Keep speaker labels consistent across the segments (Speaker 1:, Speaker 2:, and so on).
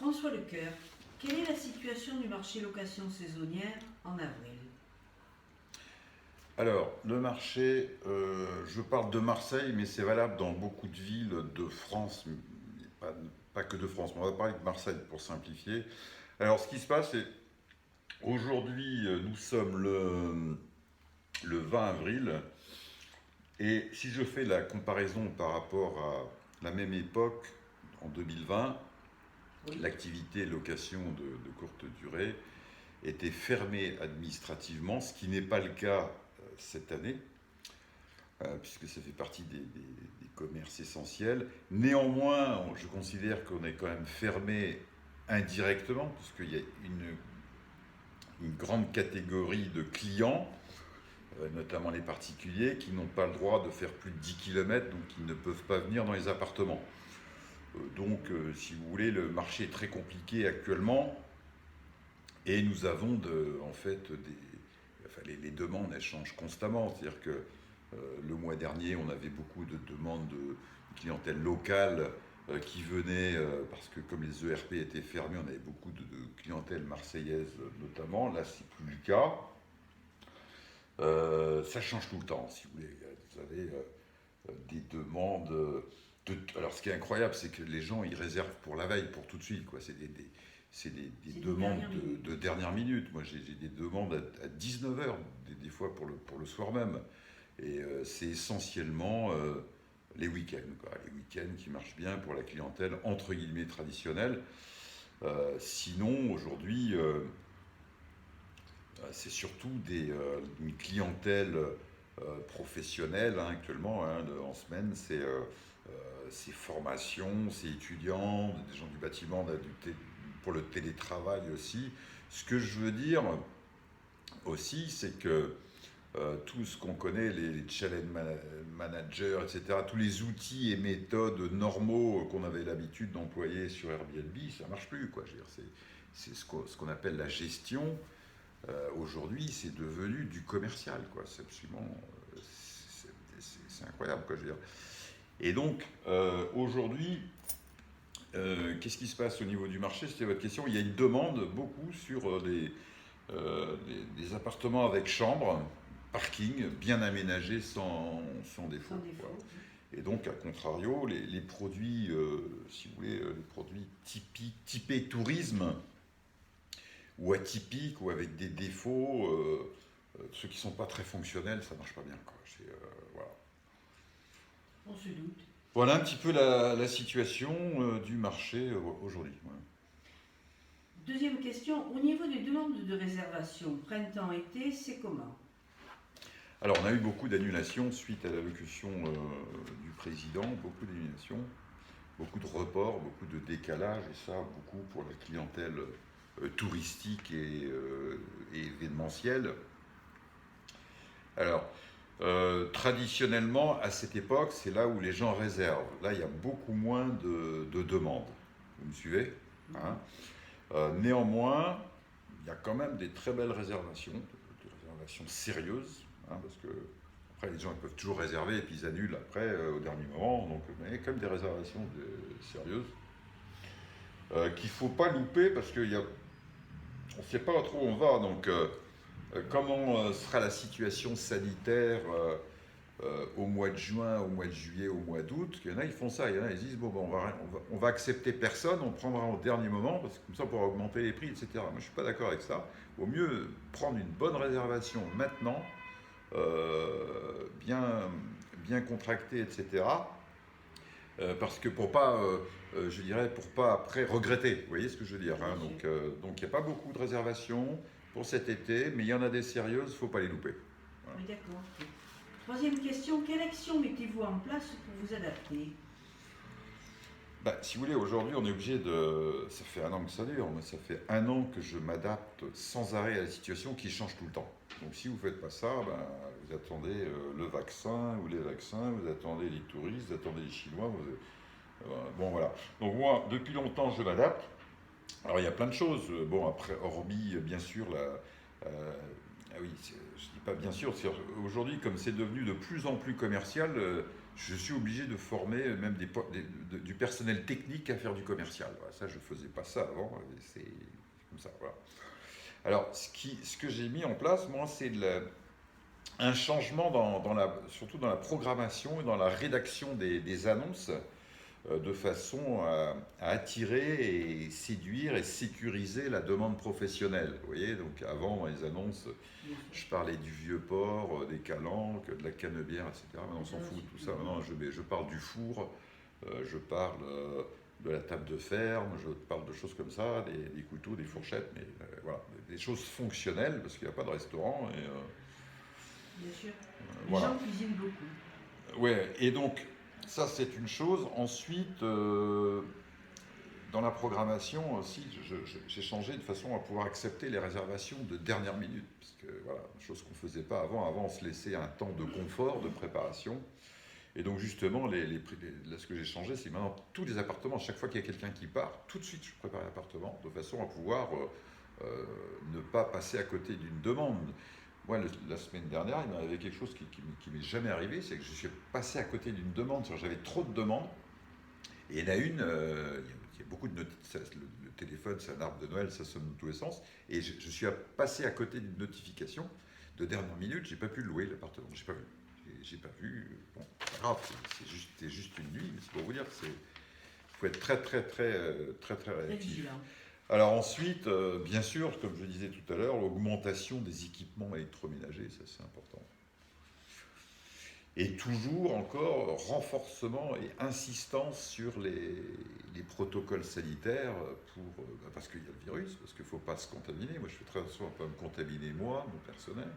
Speaker 1: François Lecoeur, quelle est la situation du marché location saisonnière en avril?
Speaker 2: Alors, le marché, je parle de Marseille, mais c'est valable dans beaucoup de villes de France, mais pas que de France, mais on va parler de Marseille pour simplifier. Alors, ce qui se passe, c'est aujourd'hui, nous sommes le 20 avril, et si je fais la comparaison par rapport à la même époque, en 2020,
Speaker 1: Oui.
Speaker 2: l'activité location de courte durée était fermée administrativement, ce qui n'est pas le cas cette année. Puisque ça fait partie des commerces essentiels. Néanmoins, je considère qu'on est quand même fermé indirectement, puisqu'il y a une grande catégorie de clients, notamment les particuliers, qui n'ont pas le droit de faire plus de 10 km, donc ils ne peuvent pas venir dans les appartements. Donc, si vous voulez, le marché est très compliqué actuellement, et nous avons en fait les demandes, elles changent constamment. C'est-à-dire que le mois dernier, on avait beaucoup de demandes de clientèle locale qui venaient, parce que comme les ERP étaient fermés, on avait beaucoup de clientèle marseillaise notamment. Là, c'est plus le cas. Ça change tout le temps, si vous voulez. Vous avez des demandes. Alors, ce qui est incroyable, c'est que les gens, ils réservent pour la veille, pour tout de suite, quoi. C'est des demandes de dernière minute. Moi, j'ai des demandes à 19h, des fois pour le soir même. Et c'est essentiellement les week-ends, quoi. Les week-ends qui marchent bien pour la clientèle entre guillemets traditionnelle. Sinon, aujourd'hui, c'est surtout une clientèle professionnelle, hein, actuellement, hein, en semaine. C'est formation, c'est étudiants, des gens du bâtiment, pour le télétravail aussi. Ce que je veux dire aussi, c'est que tout ce qu'on connaît, les challenge managers, etc., tous les outils et méthodes normaux qu'on avait l'habitude d'employer sur Airbnb, ça ne marche plus, quoi. Je veux dire, c'est ce qu'on appelle la gestion. Aujourd'hui, c'est devenu du commercial, quoi. C'est absolument, c'est incroyable, quoi. Je veux dire. Et donc, aujourd'hui, qu'est-ce qui se passe au niveau du marché? C'était votre question. Il y a une demande beaucoup sur des appartements avec chambre, parking, bien aménagé sans défaut.
Speaker 1: Sans défaut.
Speaker 2: Voilà. Et donc, à contrario, les produits, si vous voulez, les produits typés tourisme, ou atypiques, ou avec des défauts, ceux qui ne sont pas très fonctionnels, ça ne marche pas bien, quoi. Voilà.
Speaker 1: On se doute.
Speaker 2: Voilà un petit peu la situation du marché aujourd'hui. Ouais.
Speaker 1: Deuxième question, au niveau des demandes de réservation, printemps-été, c'est comment?
Speaker 2: Alors, on a eu beaucoup d'annulations suite à l'allocution du président, beaucoup d'annulations, beaucoup de reports, beaucoup de décalages, et ça, beaucoup pour la clientèle touristique et événementielle. Alors, traditionnellement, à cette époque, c'est là où les gens réservent. Là, il y a beaucoup moins de demandes. Vous me suivez, hein? Néanmoins, il y a quand même des très belles réservations, des réservations sérieuses, hein, parce que après les gens ils peuvent toujours réserver et puis ils annulent après au dernier moment. Donc, mais il y a quand même des réservations sérieuses qu'il ne faut pas louper parce qu'on ne sait pas trop où on va. Donc, comment sera la situation sanitaire au mois de juin, au mois de juillet, au mois d'août? Il y en a, ils font ça. Il y en a, ils disent bon, on va accepter personne, on prendra au dernier moment, parce que comme ça, on pourra augmenter les prix, etc. Moi, je ne suis pas d'accord avec ça. Il vaut mieux prendre une bonne réservation maintenant, bien contractée, etc. Parce que pour pas, je dirais, pour pas après regretter. Vous voyez ce que je veux dire, hein? Donc, il n'y a pas beaucoup de réservations pour cet été, mais il y en a des sérieuses, il ne faut pas les louper.
Speaker 1: Voilà. Oui, d'accord. Troisième question, quelle action mettez-vous en place pour vous adapter?
Speaker 2: Si vous voulez, aujourd'hui, on est obligé de... Ça fait un an que ça dure, mais ça fait un an que je m'adapte sans arrêt à la situation qui change tout le temps. Donc si vous ne faites pas ça, vous attendez le vaccin ou les vaccins, vous attendez les touristes, vous attendez les Chinois. Bon, voilà. Donc moi, depuis longtemps, je m'adapte. Alors il y a plein de choses. Bon, après, hormis, bien sûr, ah oui, je dis pas bien sûr, aujourd'hui, comme c'est devenu de plus en plus commercial, je suis obligé de former même du personnel technique à faire du commercial. Voilà, ça, je ne faisais pas ça avant, et c'est comme ça. Voilà. Alors, ce que j'ai mis en place, moi, c'est un changement surtout dans la programmation et dans la rédaction des annonces, de façon à attirer et séduire et sécuriser la demande professionnelle. Vous voyez, donc avant, dans les annonces,
Speaker 1: Bien sûr.
Speaker 2: je parlais du vieux port, des calanques, de la canebière, etc. Maintenant, on s'en fout de tout ça. Maintenant, je parle du four, je parle de la table de ferme, je parle de choses comme ça, des couteaux, des fourchettes, mais voilà, des choses fonctionnelles, parce qu'il n'y a pas de restaurant. Et,
Speaker 1: Bien sûr. Les
Speaker 2: voilà.
Speaker 1: gens cuisinent beaucoup.
Speaker 2: Ouais, et donc, ça, c'est une chose. Ensuite, dans la programmation aussi, j'ai changé de façon à pouvoir accepter les réservations de dernière minute. Parce que voilà, chose qu'on ne faisait pas avant. Avant, on se laissait un temps de confort, de préparation. Et donc, justement, là, ce que j'ai changé, c'est maintenant tous les appartements, chaque fois qu'il y a quelqu'un qui part, tout de suite, je prépare l'appartement de façon à pouvoir ne pas passer à côté d'une demande. Moi, la semaine dernière, il m'arrivait quelque chose qui m'est jamais arrivé, c'est que je suis passé à côté d'une demande. J'avais trop de demandes. Et il y en a une, il y a beaucoup de notifications. Le téléphone, c'est un arbre de Noël, ça sonne dans tous les sens. Et je suis passé à côté d'une notification de dernière minute. J'ai pas pu louer l'appartement. J'ai pas vu. J'ai pas vu. Bon, pas grave. C'était juste une nuit. Mais c'est pour vous dire, il faut être très réactif.
Speaker 1: Vigilant.
Speaker 2: Alors ensuite, bien sûr, comme je disais tout à l'heure, l'augmentation des équipements électroménagers, ça c'est important. Et toujours encore renforcement et insistance sur les protocoles sanitaires parce qu'il y a le virus, parce qu'il ne faut pas se contaminer. Moi, je fais très attention à ne pas me contaminer moi, mon personnel,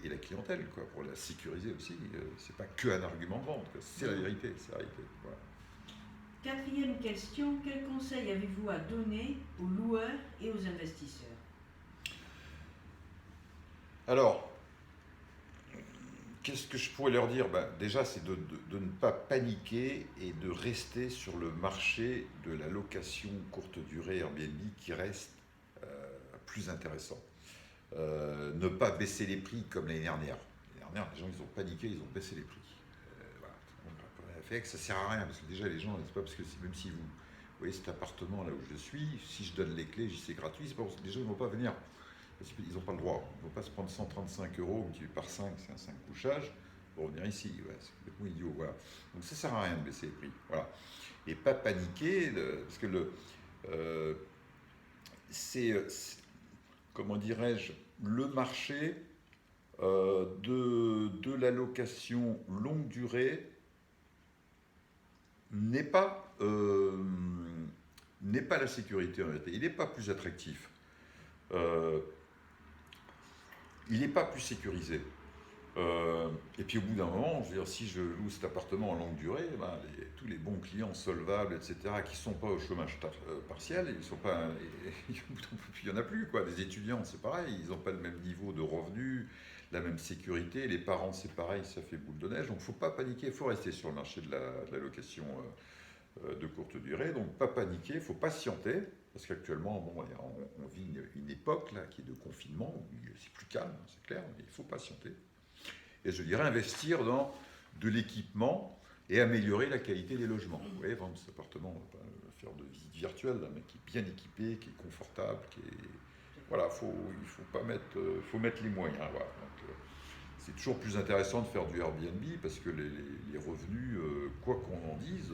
Speaker 2: et la clientèle, quoi, pour la sécuriser aussi. C'est pas que un argument de vente, c'est la vérité, c'est la réalité. Voilà.
Speaker 1: Quatrième question, quel conseil avez-vous à donner aux loueurs et aux investisseurs?
Speaker 2: Alors, qu'est-ce que je pourrais leur dire? Déjà, c'est de ne pas paniquer et de rester sur le marché de la location courte durée Airbnb qui reste plus intéressant. Ne pas baisser les prix comme l'année dernière. L'année dernière, les gens ils ont paniqué, ils ont baissé les prix. Voilà. On a fait que ça sert à rien parce que déjà les gens, c'est pas parce que même si vous voyez cet appartement là où je suis, si je donne les clés, c'est gratuit, c'est pas les gens ne vont pas venir. Ils n'ont pas le droit. Ils ne vont pas se prendre 135 euros multiplié par 5, c'est un 5 couchages, pour venir ici. Ouais, c'est complètement idiot. Voilà. Donc ça ne sert à rien de baisser les prix. Voilà. Et pas paniquer, parce que c'est, comment dirais-je, le marché de la location longue durée n'est pas, la sécurité en réalité. Il n'est pas plus attractif. Il n'est pas plus sécurisé. Et puis au bout d'un moment, je veux dire, si je loue cet appartement en longue durée, tous les bons clients solvables, etc., qui ne sont pas au chômage partiel, ils sont pas, il n'y en a plus, quoi. Des étudiants, c'est pareil, ils n'ont pas le même niveau de revenus, la même sécurité. Les parents, c'est pareil, ça fait boule de neige. Donc il ne faut pas paniquer, il faut rester sur le marché de la location de courte durée. Donc pas paniquer, il faut patienter. Parce qu'actuellement, on vit une époque là, qui est de confinement, où c'est plus calme, c'est clair, mais il faut patienter. Et je dirais investir dans de l'équipement et améliorer la qualité des logements. Vous voyez, vendre cet appartement, on va pas faire de visite virtuelle, là, mais qui est bien équipé, qui est confortable, voilà, il faut mettre les moyens. Voilà. Donc, c'est toujours plus intéressant de faire du Airbnb parce que les revenus, quoi qu'on en dise,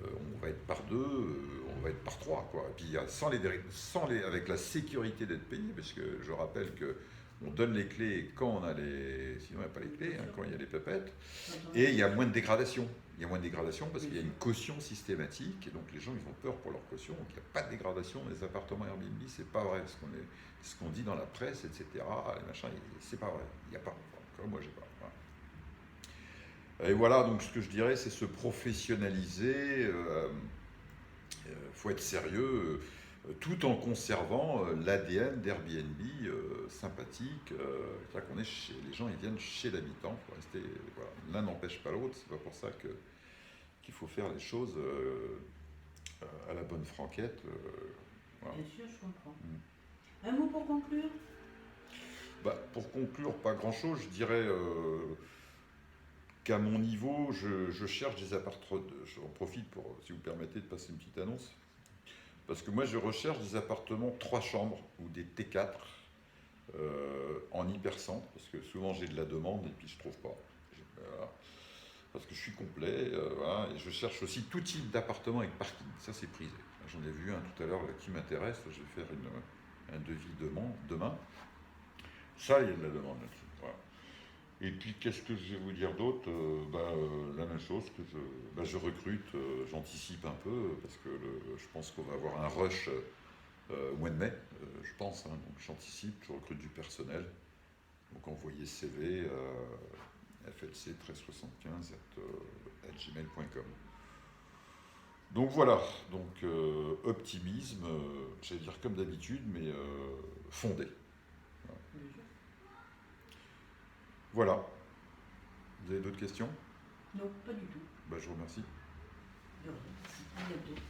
Speaker 2: on va être par deux, on va être par trois, quoi. Et puis avec la sécurité d'être payé, parce que je rappelle que on donne les clés quand on a les, sinon il n'y a pas les clés, hein, quand il y a les pépettes, et il y a moins de dégradation. Il y a moins de dégradation parce qu'il y a une caution systématique, et donc les gens ils ont peur pour leur caution, donc il n'y a pas de dégradation dans les appartements Airbnb, c'est pas vrai, ce qu'on dit dans la presse, etc. Les machins, c'est pas vrai, il n'y a pas. Enfin, moi j'ai pas. Voilà. Et voilà, donc ce que je dirais, c'est se professionnaliser, faut être sérieux, tout en conservant l'ADN d'Airbnb sympathique. C'est-à-dire qu'on les gens ils viennent chez l'habitant, faut rester, voilà. L'un n'empêche pas l'autre, c'est pas pour ça qu'il faut faire les choses à la bonne franquette.
Speaker 1: Voilà. Bien sûr, je comprends. Un mot pour conclure?
Speaker 2: Pour conclure, pas grand-chose, je dirais qu'à mon niveau, je cherche des appartements. J'en profite pour, si vous permettez, de passer une petite annonce. Parce que moi, je recherche des appartements 3 chambres ou des T4 en hypercentre, parce que souvent j'ai de la demande et puis je trouve pas. Voilà. Parce que je suis complet, voilà, et je cherche aussi tout type d'appartement avec parking. Ça, c'est prisé. J'en ai vu un tout à l'heure là, qui m'intéresse. Je vais faire un devis demain. Ça, il y a de la demande là-dessus. Voilà. Et puis, qu'est-ce que je vais vous dire d'autre? La même chose que je recrute, j'anticipe un peu, parce que je pense qu'on va avoir un rush au mois de mai, je pense. Hein, donc, j'anticipe, je recrute du personnel. Donc, envoyez CV flc 1375 @gmail.com. Donc voilà, donc optimisme, j'allais dire comme d'habitude, mais fondé. Voilà. Vous avez d'autres questions?
Speaker 1: Non, pas du tout.
Speaker 2: Je vous remercie.
Speaker 1: De rien. À bientôt.